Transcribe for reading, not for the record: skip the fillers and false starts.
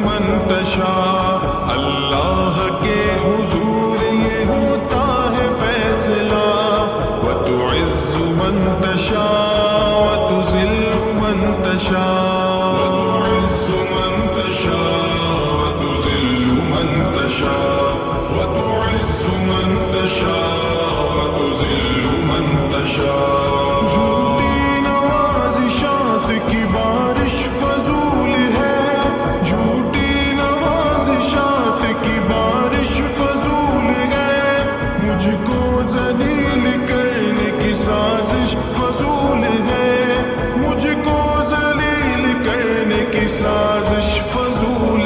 من تشاء. اللہ کے حضور یہ ہوتا ہے فیصلہ. وتعز من تشاء وتذل من تشاء. وتعز من تشاء وتذل من تشاء. وتعز من تشاء وتذل من تشاء.